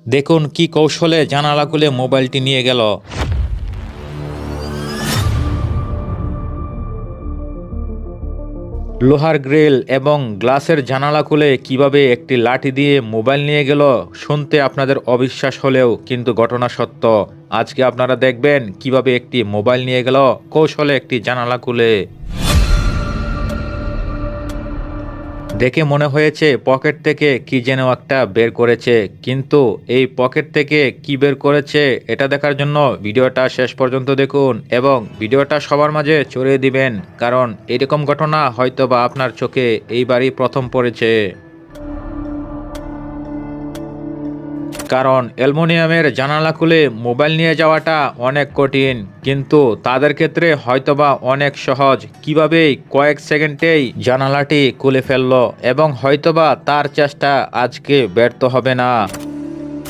দেখুন কি কৌশলে জানালা খুলে মোবাইলটি নিয়ে গেল। লোহার গ্রিল এবং গ্লাসের জানালা খুলে কিভাবে একটি লাঠি দিয়ে মোবাইল নিয়ে গেল, শুনতে আপনাদের অবিশ্বাস হলেও কিন্তু ঘটনা সত্য। আজকে আপনারা দেখবেন কিভাবে একটি মোবাইল নিয়ে গেল কৌশলে একটি জানালা খুলে। দেখে মনে হয়েছে পকেট থেকে কি যেন একটা বের করেছে, কিন্তু এই পকেট থেকে কি বের করেছে এটা দেখার জন্য ভিডিওটা শেষ পর্যন্ত দেখুন এবং ভিডিওটা সবার মাঝে ছড়িয়ে দিবেন, কারণ এরকম ঘটনা হয়তোবা আপনার চোখে এইবারই প্রথম পড়েছে। কারণ অ্যালুমিনিয়ামের জানালা খুলে মোবাইল নিয়ে যাওয়াটা অনেক কঠিন, কিন্তু তাদের ক্ষেত্রে হয়তোবা অনেক সহজ। কিভাবে কয়েক সেকেন্ডেই জানালাটি খুলে ফেললো এবং হয়তোবা তার চেষ্টা আজকে ব্যর্থ হবে না।